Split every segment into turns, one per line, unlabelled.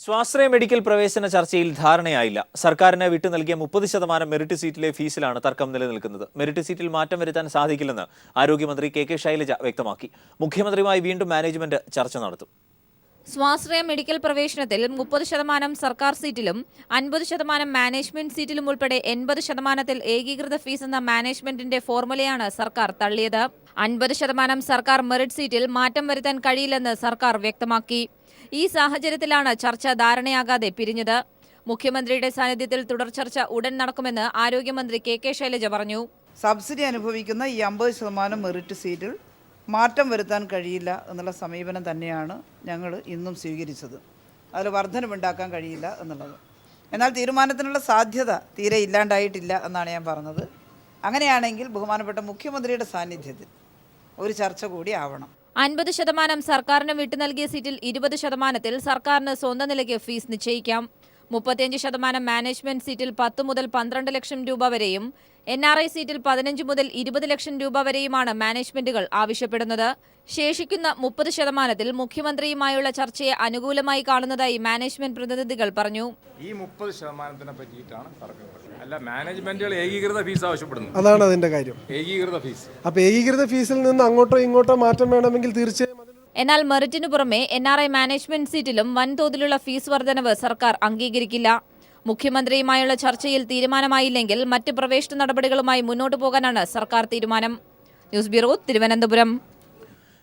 സ്വാശ്രയ മെഡിക്കൽ പ്രവേശന ചർച്ചയിൽ ധാരണയായില്ല. സർക്കാരിന് വിട്ടു നൽകിയ 30% മെറിറ്റ് സീറ്റിലെ ഫീസിലാണ് തർക്കം നിലനിൽക്കുന്നത്. മെറിറ്റ് സീറ്റിൽ മാറ്റം വരുത്താൻ സാധിക്കില്ലെന്ന് ആരോഗ്യമന്ത്രി കെ ശൈലജ വ്യക്തമാക്കി. മുഖ്യമന്ത്രിയുമായി വീണ്ടും മാനേജ്മെന്റ് ചർച്ച നടത്തും.
സ്വാശ്രയ മെഡിക്കൽ പ്രവേശനത്തിൽ 30% സർക്കാർ സീറ്റിലും 50% മാനേജ്മെന്റ് സീറ്റിലും ഉൾപ്പെടെ 80% ഏകീകൃത ഫീസ് എന്ന മാനേജ്മെന്റിന്റെ ഫോർമുലയാണ് സർക്കാർ തള്ളിയത്. 50% സർക്കാർ മെറിറ്റ് സീറ്റിൽ മാറ്റം വരുത്താൻ കഴിയില്ലെന്ന് സർക്കാർ വ്യക്തമാക്കി. ഈ സാഹചര്യത്തിലാണ് ചർച്ച ധാരണയാകാതെ പിരിഞ്ഞത്. മുഖ്യമന്ത്രിയുടെ സാന്നിധ്യത്തിൽ തുടർ ചർച്ച ഉടൻ നടക്കുമെന്ന് ആരോഗ്യമന്ത്രി കെ ശൈലജ പറഞ്ഞു.
സബ്സിഡി അനുഭവിക്കുന്ന ഈ 50% മെറിറ്റ് സീറ്റിൽ മാറ്റം വരുത്താൻ കഴിയില്ല എന്നുള്ള സമീപനം തന്നെയാണ് ഞങ്ങൾ ഇന്നും സ്വീകരിച്ചത്. അതിൽ വർധനവുണ്ടാക്കാൻ കഴിയില്ല എന്നുള്ളത്. എന്നാൽ തീരുമാനത്തിനുള്ള സാധ്യത തീരെ ഇല്ലാണ്ടായിട്ടില്ല എന്നാണ് ഞാൻ പറഞ്ഞത്. അങ്ങനെയാണെങ്കിൽ ബഹുമാനപ്പെട്ട മുഖ്യമന്ത്രിയുടെ സാന്നിധ്യത്തിൽ ഒരു ചർച്ച കൂടി ആവണം.
50% സർക്കാരിന് വിട്ടു നൽകിയ സീറ്റിൽ 20%-ൽ സർക്കാരിന് സ്വന്തം നിലയ്ക്ക് ഫീസ് നിശ്ചയിക്കാം. 35% മാനേജ്മെന്റ് സീറ്റിൽ 10 മുതൽ 12 ലക്ഷം രൂപ വരെയും NRI സീറ്റിൽ 15 മുതൽ 20 ലക്ഷം രൂപ വരെയുമാണ് മാനേജ്മെന്റുകൾ ആവശ്യപ്പെടുന്നത്. ശേഷിക്കുന്ന 30%-ൽ മുഖ്യമന്ത്രിയുമായുള്ള ചർച്ചയെ അനുകൂലമായി കാണുന്നതായി മാനേജ്മെന്റ് പ്രതിനിധികൾ പറഞ്ഞു.
ഈ 30%-നെ പറ്റിയിട്ടാണ് തർക്കം. അല്ല, മാനേജ്മെന്റുകൾ ഏകീകൃത ഫീസ് ആവശ്യപ്പെടുന്നു.
അതാണ് അതിന്റെ കാര്യം.
ഏകീകൃത ഫീസ്.
അപ്പോൾ ഏകീകൃത ഫീസിൽ നിന്ന് അങ്ങോട്ടോ ഇങ്ങോട്ടോ മാറ്റം വേണമെങ്കിൽ തീർച്ചയായും.
എന്നാൽ മെറിറ്റിനു പുറമെ NRI മാനേജ്മെന്റ് സീറ്റിലും വൻതോതിലുള്ള ഫീസ് വർധനവ് സർക്കാർ അംഗീകരിക്കില്ല. മുഖ്യമന്ത്രിയുമായുള്ള ചർച്ചയിൽ തീരുമാനമായില്ലെങ്കിൽ മറ്റ് പ്രവേശന നടപടികളുമായി മുന്നോട്ടു പോകാനാണ് സർക്കാർ തീരുമാനം. News bureau, Thiruvananthapuram.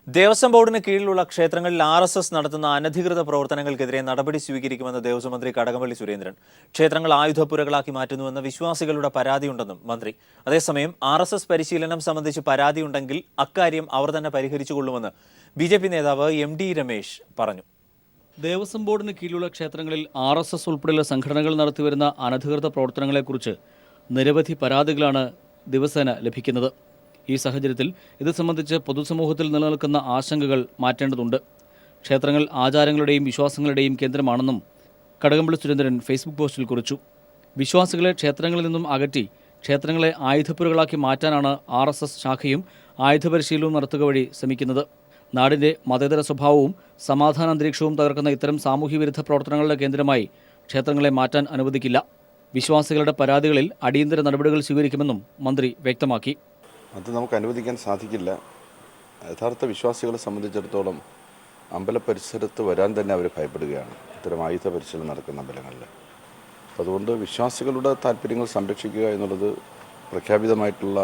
ദേവസ്വം ബോർഡിന് കീഴിലുള്ള ക്ഷേത്രങ്ങളിൽ RSS നടത്തുന്ന അനധികൃത പ്രവർത്തനങ്ങൾക്കെതിരെ നടപടി സ്വീകരിക്കുമെന്ന് ദേവസ്വം മന്ത്രി കടകംപള്ളി സുരേന്ദ്രൻ. ക്ഷേത്രങ്ങൾ ആയുധപ്പുരകളാക്കി മാറ്റുന്നുവെന്ന് വിശ്വാസികളുടെ പരാതിയുണ്ടെന്നും മന്ത്രി. അതേസമയം RSS പരിശീലനം സംബന്ധിച്ച് പരാതിയുണ്ടെങ്കിൽ അക്കാര്യം അവർ തന്നെ പരിഹരിച്ചുകൊള്ളുമെന്ന് BJP നേതാവ് MD രമേശ് പറഞ്ഞു.
ദേവസ്വം ബോർഡിന് കീഴിലുള്ള ക്ഷേത്രങ്ങളിൽ RSS ഉൾപ്പെടെയുള്ള സംഘടനകൾ നടത്തിവരുന്ന അനധികൃത പ്രവർത്തനങ്ങളെക്കുറിച്ച് നിരവധി പരാതികളാണ് ദിവസേന ലഭിക്കുന്നത്. ഈ സാഹചര്യത്തിൽ ഇത് സംബന്ധിച്ച് പൊതുസമൂഹത്തിൽ നിലനിൽക്കുന്ന ആശങ്കകൾ മാറ്റേണ്ടതുണ്ട്. ക്ഷേത്രങ്ങൾ ആചാരങ്ങളുടെയും വിശ്വാസങ്ങളുടെയും കേന്ദ്രമാണെന്നും കടകംപള്ളി സുരേന്ദ്രൻ ഫേസ്ബുക്ക് പോസ്റ്റിൽ കുറിച്ചു. വിശ്വാസികളെ ക്ഷേത്രങ്ങളിൽ നിന്നും അകറ്റി ക്ഷേത്രങ്ങളെ ആയുധപ്പുരകളാക്കി മാറ്റാനാണ് RSS ശാഖയും ആയുധപരിശീലനവും നടത്തുക വഴി ശ്രമിക്കുന്നത്. നാടിൻ്റെ മതേതര സ്വഭാവവും സമാധാന അന്തരീക്ഷവും തകർക്കുന്ന ഇത്തരം സാമൂഹ്യവിരുദ്ധ പ്രവർത്തനങ്ങളുടെ കേന്ദ്രമായി ക്ഷേത്രങ്ങളെ മാറ്റാൻ അനുവദിക്കില്ല. വിശ്വാസികളുടെ പരാതികളിൽ അടിയന്തര നടപടികൾ സ്വീകരിക്കുമെന്നും മന്ത്രി വ്യക്തമാക്കി.
അത് നമുക്ക് അനുവദിക്കാൻ സാധിക്കില്ല. യഥാർത്ഥ വിശ്വാസികളെ സംബന്ധിച്ചിടത്തോളം അമ്പല പരിസരത്ത് വരാൻ തന്നെ അവർ ഭയപ്പെടുകയാണ്, ഇത്തരം ആയുധ പരിശീലനം നടക്കുന്ന അമ്പലങ്ങളിൽ. അതുകൊണ്ട് വിശ്വാസികളുടെ താല്പര്യങ്ങൾ സംരക്ഷിക്കുക എന്നുള്ളത് പ്രഖ്യാപിതമായിട്ടുള്ള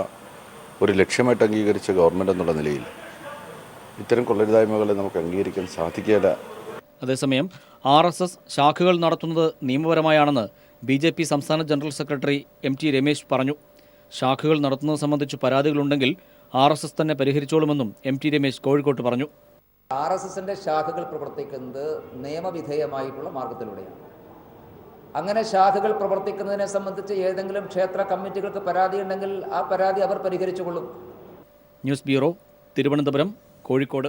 ഒരു ലക്ഷ്യമായിട്ട് അംഗീകരിച്ച ഗവൺമെൻറ് എന്നുള്ള നിലയിൽ ഇത്തരം കൊള്ളരുതായ്മകളെ നമുക്ക് അംഗീകരിക്കാൻ സാധിക്കില്ല.
അതേസമയം RSS ശാഖകൾ നടത്തുന്നത് നിയമപരമായാണെന്ന് BJP സംസ്ഥാന ജനറൽ സെക്രട്ടറി MT രമേശ് പറഞ്ഞു. ശാഖകൾ നടത്തുന്നത് സംബന്ധിച്ച് പരാതികളുണ്ടെങ്കിൽ RSS തന്നെ പരിഹരിച്ചോളുമെന്നും MT രമേശ് കോഴിക്കോട്ട് പറഞ്ഞു.
RSSന്റെ ശാഖകൾ പ്രവർത്തിക്കുന്നത് നിയമവിധേയമായിട്ടുള്ള മാർഗത്തിലൂടെയാണ്. അങ്ങനെ ശാഖകൾ പ്രവർത്തിക്കുന്നതിനെ സംബന്ധിച്ച് ഏതെങ്കിലും ക്ഷേത്ര കമ്മിറ്റികൾക്ക് പരാതിയുണ്ടെങ്കിൽ ആ പരാതി അവർ പരിഹരിച്ചുകൊള്ളും.
News bureau, Thiruvananthapuram, Kozhikode.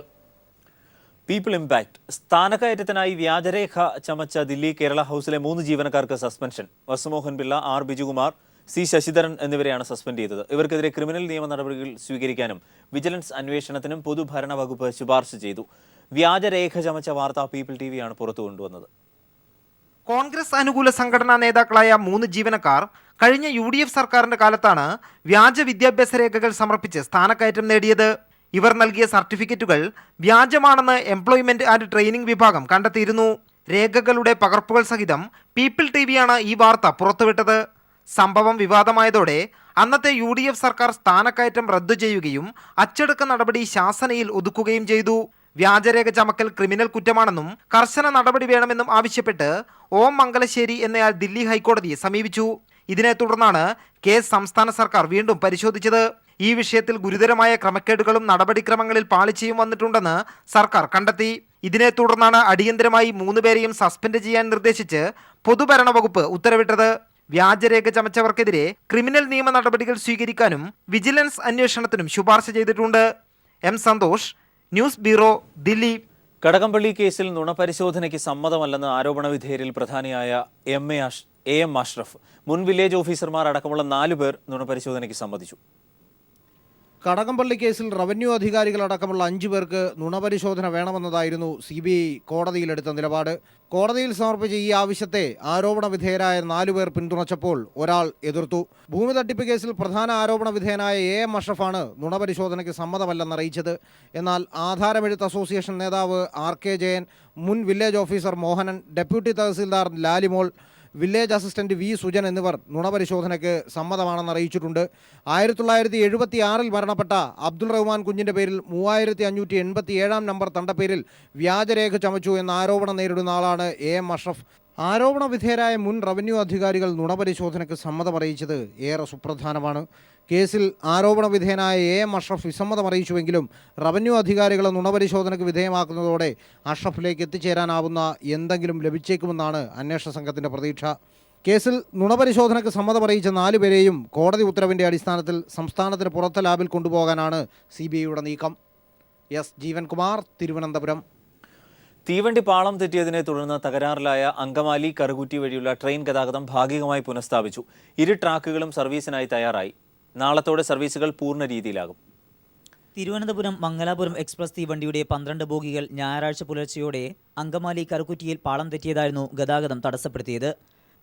People impact സ്ഥാനക്കയറ്റത്തിനായി വ്യാജരേഖ ചമച്ച ദില്ലി കേരള ഹൗസിലെ 3 ജീവനക്കാർക്ക് suspension. Vasumohan Pillai, R Bijukumar, C Sasidharan എന്നിവരെയാണ് സസ്പെൻഡ് ചെയ്തത്. ഇവർക്കെതിരെ ക്രിമിനൽ നിയമ നടപടികൾ സ്വീകരിക്കാനും വിജിലൻസ് അന്വേഷണത്തിനും പൊതുഭരണ വകുപ്പ് ശുപാർശ ചെയ്തു. വ്യാജരേഖ ചമച്ച വാർത്ത പീപ്പിൾ TV ആണ് പുറത്തു കൊണ്ടുവന്നത്.
കോൺഗ്രസ് അനുകൂല സംഘടനാ നേതാക്കളായ 3 ജീവനക്കാർ കഴിഞ്ഞ UDF സർക്കാരിന്റെ കാലത്താണ് വ്യാജ വിദ്യാഭ്യാസ രേഖകൾ സമർപ്പിച്ച് സ്ഥാനക്കയറ്റം നേടിയത്. ഇവർ നൽകിയ സർട്ടിഫിക്കറ്റുകൾ വ്യാജമാണെന്ന് എംപ്ലോയ്മെന്റ് ആൻഡ് ട്രെയിനിംഗ് വിഭാഗം കണ്ടെത്തിയിരുന്നു. രേഖകളുടെ പകർപ്പുകൾ സഹിതം പീപ്പിൾ TVയാണ് ഈ വാർത്ത പുറത്തുവിട്ടത്. സംഭവം വിവാദമായതോടെ അന്നത്തെ UDF സർക്കാർ സ്ഥാനക്കയറ്റം റദ്ദു ചെയ്യുകയും അച്ചടക്ക നടപടി ശാസനയിൽ ഒതുക്കുകയും ചെയ്തു. വ്യാജരേഖ ചമക്കൽ ക്രിമിനൽ കുറ്റമാണെന്നും കർശന നടപടി വേണമെന്നും ആവശ്യപ്പെട്ട് ഓം മംഗലശ്ശേരി എന്നയാൾ ദില്ലി ഹൈക്കോടതിയെ സമീപിച്ചു. ഇതിനെ തുടർന്നാണ് കേസ് സംസ്ഥാന സർക്കാർ വീണ്ടും പരിശോധിച്ചത്. ഈ വിഷയത്തിൽ ഗുരുതരമായ ക്രമക്കേടുകളും നടപടിക്രമങ്ങളിൽ പാളിച്ചയും വന്നിട്ടുണ്ടെന്ന് സർക്കാർ കണ്ടെത്തി. ഇതിനെ തുടർന്നാണ് അടിയന്തരമായി 3 പേരെയും സസ്പെൻഡ് ചെയ്യാൻ നിർദ്ദേശിച്ച് പൊതുഭരണ വകുപ്പ് ഉത്തരവിട്ടത്. വ്യാജരേഖ ചമച്ചവർക്കെതിരെ ക്രിമിനൽ നിയമ നടപടികൾ സ്വീകരിക്കാനും വിജിലൻസ് അന്വേഷണത്തിനും ശുപാർശ ചെയ്തിട്ടുണ്ട്. M Santhosh, news bureau, Delhi.
Kadakampally കേസിൽ നുണപരിശോധനയ്ക്ക് സമ്മതമല്ലെന്ന് ആരോപണ വിധേയരിൽ പ്രധാനിയായ AM അഷ്റഫ്. മുൻ വില്ലേജ് ഓഫീസർമാർ അടക്കമുള്ള 4 പേർ നുണപരിശോധനയ്ക്ക് സമ്മതിച്ചു.
കടകംപള്ളി കേസിൽ റവന്യൂ അധികാരികളടക്കമുള്ള 5 പേർക്ക് നുണപരിശോധന വേണമെന്നതായിരുന്നു CBI കോടതിയിലെടുത്ത നിലപാട്. കോടതിയിൽ സമർപ്പിച്ച ഈ ആവശ്യത്തെ ആരോപണ വിധേയരായ 4 പേർ പിന്തുണച്ചപ്പോൾ ഒരാൾ എതിർത്തു. ഭൂമി തട്ടിപ്പ് കേസിൽ പ്രധാന ആരോപണ വിധേയനായ AM അഷ്റഫാണ് നുണപരിശോധനയ്ക്ക് സമ്മതമല്ലെന്ന് അറിയിച്ചത്. എന്നാൽ ആധാരമെഴുത്ത് അസോസിയേഷൻ നേതാവ് RK ജയൻ, മുൻ village officer Mohanan, deputy tahsildar Lalimol, village assistant V Sujan എന്നിവർ നുണപരിശോധനയ്ക്ക് സമ്മതമാണെന്ന് അറിയിച്ചിട്ടുണ്ട്. 1976 മരണപ്പെട്ട അബ്ദുൾ റഹ്മാൻ കുഞ്ഞിൻ്റെ പേരിൽ 3587 നമ്പർ തണ്ടപ്പേരിൽ വ്യാജരേഖ ചമച്ചു എന്ന ആരോപണം നേരിടുന്ന ആളാണ് AM അഷ്റഫ്. ആരോപണ വിധേയരായ മുൻ റവന്യൂ അധികാരികൾ നുണപരിശോധനയ്ക്ക് സമ്മതം അറിയിച്ചത് ഏറെ സുപ്രധാനമാണ്. കേസിൽ ആരോപണ വിധേയനായ AM അഷ്റഫ് വിസമ്മതം അറിയിച്ചുവെങ്കിലും റവന്യൂ അധികാരികളെ നുണപരിശോധനയ്ക്ക് വിധേയമാക്കുന്നതോടെ അഷ്റഫിലേക്ക് എത്തിച്ചേരാനാവുന്ന എന്തെങ്കിലും ലഭിച്ചേക്കുമെന്നാണ് അന്വേഷണ സംഘത്തിൻ്റെ പ്രതീക്ഷ. കേസിൽ നുണപരിശോധനയ്ക്ക് സമ്മതം അറിയിച്ച 4 പേരെയും കോടതി ഉത്തരവിൻ്റെ അടിസ്ഥാനത്തിൽ സംസ്ഥാനത്തിന് പുറത്തെ ലാബിൽ കൊണ്ടുപോകാനാണ് CBIയുടെ നീക്കം. എസ് ജീവൻകുമാർ, തിരുവനന്തപുരം.
തീവണ്ടി പാളം തെറ്റിയതിനെ തുടർന്ന് തകരാറിലായ അങ്കമാലി കറുകുറ്റി വഴിയുള്ള ട്രെയിൻ ഗതാഗതം ഭാഗികമായി പുനഃസ്ഥാപിച്ചു. 2 ട്രാക്കുകളും സർവീസിനായി തയ്യാറായി. നാളത്തോടെ സർവീസുകൾ പൂർണ്ണ രീതിയിലാകും.
തിരുവനന്തപുരം മംഗലാപുരം എക്സ്പ്രസ് തീവണ്ടിയുടെ 12 ബോഗികൾ ഞായറാഴ്ച പുലർച്ചെയോടെ അങ്കമാലി കറുകുറ്റിയിൽ പാളം തെറ്റിയതായിരുന്നു ഗതാഗതം തടസ്സപ്പെടുത്തിയത്.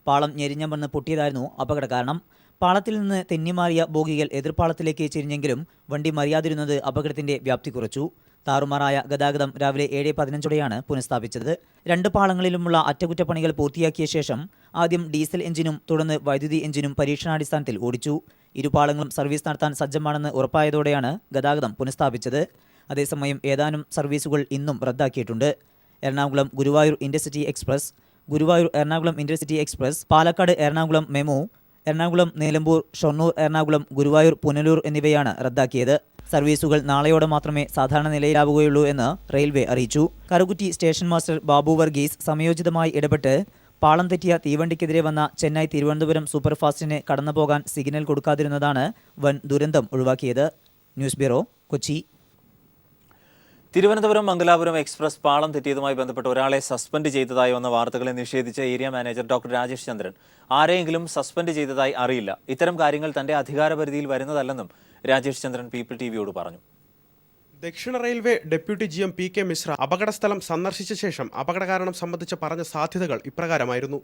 പാളം ഞെരിഞ്ഞമർന്ന് പൊട്ടിയതായിരുന്നു അപകട കാരണം. പാളത്തിൽ നിന്ന് തെന്നിമാറിയ ബോഗികൾ എതിർപ്പാളത്തിലേക്ക് ചെരിഞ്ഞെങ്കിലും വണ്ടി മറിയാതിരുന്നത് അപകടത്തിന്റെ വ്യാപ്തി കുറച്ചു. താറുമാറായ ഗതാഗതം രാവിലെ 7:15ഓടെയാണ് പുനഃസ്ഥാപിച്ചത്. 2 പാളങ്ങളിലുമുള്ള അറ്റകുറ്റപ്പണികൾ പൂർത്തിയാക്കിയ ശേഷം ആദ്യം ഡീസൽ എഞ്ചിനും തുടർന്ന് വൈദ്യുതി എഞ്ചിനും പരീക്ഷണാടിസ്ഥാനത്തിൽ ഓടിച്ചു. 2 പാളങ്ങളും സർവീസ് നടത്താൻ സജ്ജമാണെന്ന് ഉറപ്പായതോടെയാണ് ഗതാഗതം പുനഃസ്ഥാപിച്ചത്. അതേസമയം ഏതാനും സർവീസുകൾ ഇന്നും റദ്ദാക്കിയിട്ടുണ്ട്. Ernakulam Guruvayur intercity express, Guruvayur Ernakulam intercity express, Palakkad Ernakulam MEMU, Ernakulam Nilambur, Shoranur Ernakulam, Guruvayur Punalur എന്നിവയാണ് റദ്ദാക്കിയത്. സർവീസുകൾ നാളെയോടെ മാത്രമേ സാധാരണ നിലയിലാവുകയുള്ളൂ എന്ന് റെയിൽവേ അറിയിച്ചു. കറുകുറ്റി സ്റ്റേഷൻ മാസ്റ്റർ ബാബു വർഗീസ് സമയോചിതമായി ഇടപെട്ട് പാളം തെറ്റിയ തീവണ്ടിക്കെതിരെ വന്ന ചെന്നൈ തിരുവനന്തപുരം സൂപ്പർഫാസ്റ്റിന് കടന്നുപോകാൻ സിഗ്നൽ കൊടുക്കാതിരുന്നതാണ് വൻ ദുരന്തം ഒഴിവാക്കിയത്. News bureau, Kochi.
Thiruvananthapuram Mangalapuram express പാളം തെറ്റിയതുമായി ബന്ധപ്പെട്ട് ഒരാളെ സസ്പെൻഡ് ചെയ്തതായി വന്ന വാർത്തകളെ നിഷേധിച്ച ഏരിയ മാനേജർ ഡോക്ടർ രാജേഷ് ചന്ദ്രൻ ആരെയെങ്കിലും സസ്പെൻഡ് ചെയ്തതായി അറിയില്ല. ഇത്തരം കാര്യങ്ങൾ തന്റെ അധികാരപരിധിയിൽ വരുന്നതല്ലെന്നും രാജേഷ് ചന്ദ്രൻ പീപ്പിൾ ടിവിയോട് പറഞ്ഞു.
ദക്ഷിണ railway deputy GM PK Mishra അപകടസ്ഥലം സന്ദർശിച്ച ശേഷം അപകട കാരണം സംബന്ധിച്ച് പറഞ്ഞ സാധ്യതകൾ ഇപ്രകാരമായിരുന്നു.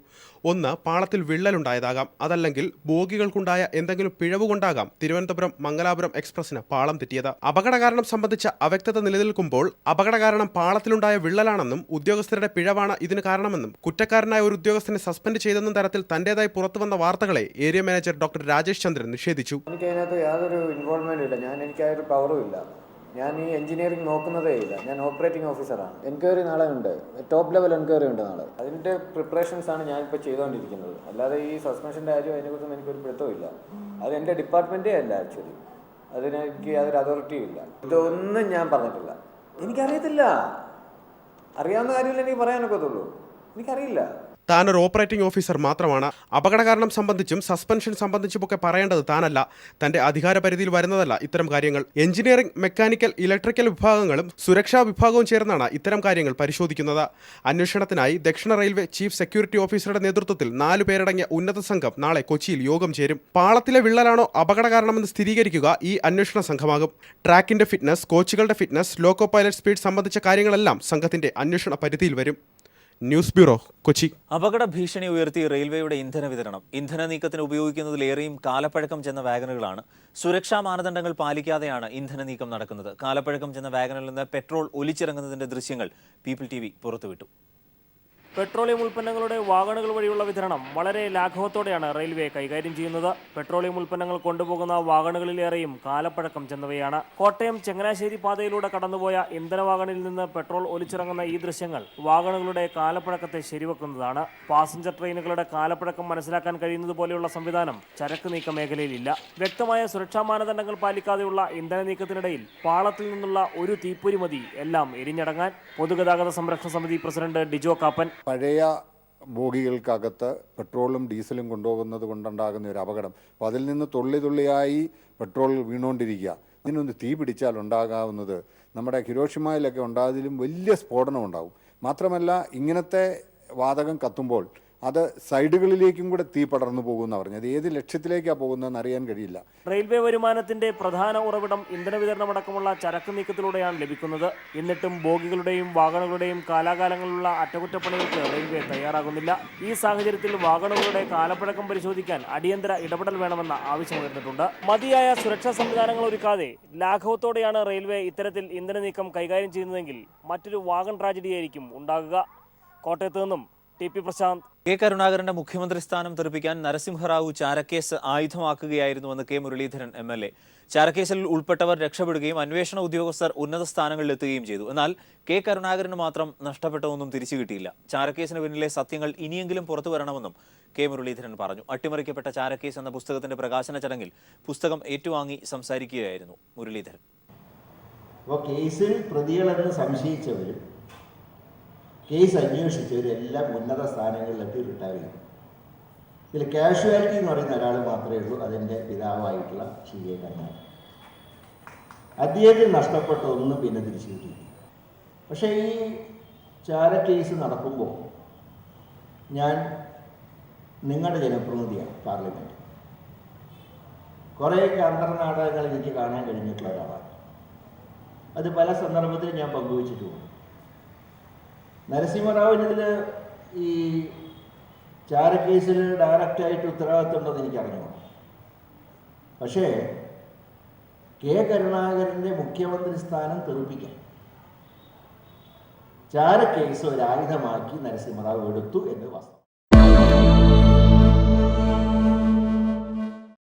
1. പാളത്തിൽ വിള്ളലുണ്ടായതാകാം. അതല്ലെങ്കിൽ ബോഗികൾക്കുണ്ടായ എന്തെങ്കിലും പിഴവുകൊണ്ടാകാം തിരുവനന്തപുരം മംഗലാപുരം എക്സ്പ്രസിന് പാളം തെറ്റിയത്. അപകട കാരണം സംബന്ധിച്ച അവ്യക്തത നിലനിൽക്കുമ്പോൾ അപകട കാരണം പാളത്തിലുണ്ടായ വിള്ളലാണെന്നും ഉദ്യോഗസ്ഥരുടെ പിഴവാണ് ഇതിന് കാരണമെന്നും കുറ്റക്കാരനായ ഒരു ഉദ്യോഗസ്ഥനെ സസ്പെൻഡ് ചെയ്തെന്നും തരത്തിൽ തന്റേതായി പുറത്തുവന്ന വാർത്തകളെ ഏരിയ മാനേജർ ഡോക്ടർ രാജേഷ് ചന്ദ്രൻ നിഷേധിച്ചു.
എനിക്കതിനകത്ത് യാതൊരു ഇൻവോൾവ്മെന്റും ഇല്ല. എനിക്കതൊരു പവറും ഇല്ല. ഞാൻ ഈ എഞ്ചിനീയറിംഗ് നോക്കുന്നതേ ഇല്ല. ഞാൻ ഓപ്പറേറ്റിംഗ് ഓഫീസറാണ്. എൻക്വയറി നാളെ ഉണ്ട്, ടോപ്പ് ലെവൽ എൻക്വയറി ഉണ്ട് നാളെ. അതിൻ്റെ പ്രിപ്പറേഷൻസ് ആണ് ഞാനിപ്പോൾ ചെയ്തുകൊണ്ടിരിക്കുന്നത്. അല്ലാതെ ഈ സസ്പെൻഷൻ്റെ കാര്യം അതിനെക്കുറിച്ചൊന്നും എനിക്കൊരു പിടുത്തമില്ല. അത് എൻ്റെ ഡിപ്പാർട്ട്മെൻറ്റേ അല്ല ആക്ച്വലി. അതിനെനിക്ക് യാതൊരു അതോറിറ്റിയും ഇല്ല. ഇതൊന്നും ഞാൻ പറഞ്ഞിട്ടില്ല. എനിക്കറിയത്തില്ല. അറിയാവുന്ന കാര്യമില്ല എനിക്ക് പറയാനൊക്കത്തുള്ളൂ. എനിക്കറിയില്ല.
താനൊരു ഓപ്പറേറ്റിംഗ് ഓഫീസർ മാത്രമാണ്. അപകട കാരണം സംബന്ധിച്ചും സസ്പെൻഷൻ സംബന്ധിച്ചുമൊക്കെ പറയേണ്ടത് താനല്ല. തന്റെ അധികാര പരിധിയിൽ വരുന്നതല്ല ഇത്തരം കാര്യങ്ങൾ. എഞ്ചിനീയറിംഗ്, മെക്കാനിക്കൽ, ഇലക്ട്രിക്കൽ വിഭാഗങ്ങളും സുരക്ഷാ വിഭാഗവും ചേർന്നാണ് ഇത്തരം കാര്യങ്ങൾ പരിശോധിക്കുന്നത്. അന്വേഷണത്തിനായി ദക്ഷിണ റെയിൽവേ ചീഫ് സെക്യൂരിറ്റി ഓഫീസറുടെ നേതൃത്വത്തിൽ 4 പേരടങ്ങിയ ഉന്നത സംഘം നാളെ കൊച്ചിയിൽ യോഗം ചേരും. പാളത്തിലെ വിള്ളലാണോ അപകട കാരണമെന്ന് സ്ഥിരീകരിക്കുക ഈ അന്വേഷണ സംഘമാകും. ട്രാക്കിന്റെ ഫിറ്റ്നസ്, കോച്ചുകളുടെ ഫിറ്റ്നസ്, ലോക്കോ പൈലറ്റ് സ്പീഡ് സംബന്ധിച്ച കാര്യങ്ങളെല്ലാം സംഘത്തിന്റെ അന്വേഷണ പരിധിയിൽ വരും. News bureau, Kochi.
അപകട ഭീഷണി ഉയർത്തി റെയിൽവേയുടെ ഇന്ധന വിതരണം. ഇന്ധന നീക്കത്തിന് ഉപയോഗിക്കുന്നതിലേറെയും കാലപ്പഴക്കം ചെന്ന വാഗനുകളാണ്. സുരക്ഷാ മാനദണ്ഡങ്ങൾ പാലിക്കാതെയാണ് ഇന്ധന നീക്കം നടക്കുന്നത്. കാലപ്പഴക്കം ചെന്ന വാഗനിൽ നിന്ന് പെട്രോൾ ഒലിച്ചിറങ്ങുന്നതിന്റെ ദൃശ്യങ്ങൾ പീപ്പിൾ TV പുറത്തുവിട്ടു.
പെട്രോളിയം ഉൽപ്പന്നങ്ങളുടെ വാഗണുകൾ വഴിയുള്ള വിതരണം വളരെ ലാഘവത്തോടെയാണ് റെയിൽവേ കൈകാര്യം ചെയ്യുന്നത്. പെട്രോളിയം ഉൽപ്പന്നങ്ങൾ കൊണ്ടുപോകുന്ന വാഗണുകളിലേറെയും കാലപ്പഴക്കം ചെന്നവയാണ്. കോട്ടയം ചങ്ങനാശ്ശേരി പാതയിലൂടെ കടന്നുപോയ ഇന്ധന വാഗണിൽ നിന്ന് പെട്രോൾ ഒലിച്ചിറങ്ങുന്ന ഈ ദൃശ്യങ്ങൾ വാഗണുകളുടെ കാലപ്പഴക്കത്തെ ശരിവെക്കുന്നതാണ്. പാസഞ്ചർ ട്രെയിനുകളുടെ കാലപ്പഴക്കം മനസ്സിലാക്കാൻ കഴിയുന്നത് പോലെയുള്ള സംവിധാനം ചരക്ക് നീക്ക മേഖലയിലില്ല. വ്യക്തമായ സുരക്ഷാ മാനദണ്ഡങ്ങൾ പാലിക്കാതെയുള്ള ഇന്ധന നീക്കത്തിനിടയിൽ പാളത്തിൽ നിന്നുള്ള ഒരു തീപ്പൊരി മതി എല്ലാം എരിഞ്ഞടങ്ങാൻ. പൊതുഗതാഗത സംരക്ഷണ സമിതി പ്രസിഡന്റ് ഡിജോ കാപ്പൻ
പഴയ ബോഗികൾക്കകത്ത് പെട്രോളും ഡീസലും കൊണ്ടുപോകുന്നത് കൊണ്ടുണ്ടാകുന്ന ഒരു അപകടം. അപ്പോൾ അതിൽ നിന്ന് തുള്ളിയായി പെട്രോൾ വീണുകൊണ്ടിരിക്കുക. ഇതിനൊന്ന് തീ പിടിച്ചാൽ ഉണ്ടാകാവുന്നത് നമ്മുടെ ഹിരോഷിമയിലൊക്കെ ഉണ്ടായതിലും വലിയ സ്ഫോടനം ഉണ്ടാകും. മാത്രമല്ല ഇങ്ങനത്തെ വാതകം കത്തുമ്പോൾ അത് സൈഡുകളിലേക്കും കൂടെ തീ പടർന്നു പോകുമെന്ന് പറഞ്ഞു. അത് ഏത് ലക്ഷ്യത്തിലേക്കാണ് പോകുന്നതെന്ന് അറിയാൻ കഴിയില്ല.
റെയിൽവേ വരുമാനത്തിന്റെ പ്രധാന ഉറവിടം ഇന്ധന വിതരണമടക്കമുള്ള ചരക്ക് നീക്കത്തിലൂടെയാണ് ലഭിക്കുന്നത്. എന്നിട്ടും ബോഗികളുടെയും വാഗണുകളുടെയും കാലാകാലങ്ങളിലുള്ള അറ്റകുറ്റപ്പണികൾക്ക് റെയിൽവേ തയ്യാറാകുന്നില്ല. ഈ സാഹചര്യത്തിൽ വാഗണുകളുടെ കാലപ്പഴക്കം പരിശോധിക്കാൻ അടിയന്തര ഇടപെടൽ വേണമെന്ന ആവശ്യമുയർന്നിട്ടുണ്ട്. മതിയായ സുരക്ഷാ സംവിധാനങ്ങൾ ഒരുക്കാതെ ലാഘവത്തോടെയാണ് റെയിൽവേ ഇത്തരത്തിൽ ഇന്ധന നീക്കം കൈകാര്യം ചെയ്യുന്നതെങ്കിൽ മറ്റൊരു വാഗൺ ട്രാജഡിയായിരിക്കും ഉണ്ടാകുക. കോട്ടയത്ത് നിന്നും TP പ്രശാന്ത്.
കെ കരുണാകരന്റെ മുഖ്യമന്ത്രി സ്ഥാനം തെറിപ്പിക്കാൻ നരസിംഹറാവു ചാരക്കേസ് ആയുധമാക്കുകയായിരുന്നുവെന്ന് കെ മുരളീധരൻ MLA. ചാരക്കേസിൽ ഉൾപ്പെട്ടവർ രക്ഷപ്പെടുകയും അന്വേഷണ ഉദ്യോഗസ്ഥർ ഉന്നത സ്ഥാനങ്ങളിലെത്തുകയും ചെയ്തു. എന്നാൽ കെ കരുണാകരന് മാത്രം നഷ്ടപ്പെട്ടതൊന്നും തിരിച്ചു കിട്ടിയില്ല. ചാരക്കേസിന് പിന്നിലെ സത്യങ്ങൾ ഇനിയെങ്കിലും പുറത്തു വരണമെന്നും കെ മുരളീധരൻ പറഞ്ഞു. അട്ടിമറിക്കപ്പെട്ട ചാരക്കേസ് എന്ന പുസ്തകത്തിന്റെ പ്രകാശന ചടങ്ങിൽ പുസ്തകം ഏറ്റുവാങ്ങി സംസാരിക്കുകയായിരുന്നു മുരളീധരൻ.
അപ്പോൾ കേസിൽ പ്രതികളെന്ന് സംശയിച്ചവരും കേസ് അന്വേഷിച്ചവരെല്ലാം ഉന്നത സ്ഥാനങ്ങളിലെത്തി റിട്ടയർ ചെയ്തു. ഇതിൽ കാഷ്വാലിറ്റി എന്ന് പറയുന്ന ഒരാൾ മാത്രമേ ഉള്ളൂ, അതിൻ്റെ പിതാവായിട്ടുള്ള CA കരുണാകരൻ. അദ്ദേഹത്തിന് നഷ്ടപ്പെട്ടതൊന്നും പിന്നെ തിരിച്ചു കിട്ടിയില്ല. പക്ഷേ ഈ ചാര കേസ് നടക്കുമ്പോൾ ഞാൻ നിങ്ങളുടെ ജനപ്രതിനിധിയാണ് പാർലമെൻറ്റ്. കുറേയൊക്കെ അന്തർനാടകങ്ങൾ എനിക്ക് കാണാൻ കഴിഞ്ഞിട്ടുള്ള ഒരാളാണ്. അത് പല സന്ദർഭത്തിലും ഞാൻ പങ്കുവച്ചിട്ടുമുണ്ട്. നരസിംഹറാവിനിതിൽ ഈ ചാരക്കേസിൽ ഡയറക്റ്റായിട്ട് ഉത്തരവാദിത്വം ഉണ്ടെന്ന് എനിക്കറിഞ്ഞു. പക്ഷേ കെ കരുണാകരൻ്റെ മുഖ്യമന്ത്രി സ്ഥാനം തെറിപ്പിക്കാൻ ചാരക്കേസ് ഒരായുധമാക്കി നരസിംഹറാവ് എടുത്തു എന്ന് വാസ്തവം.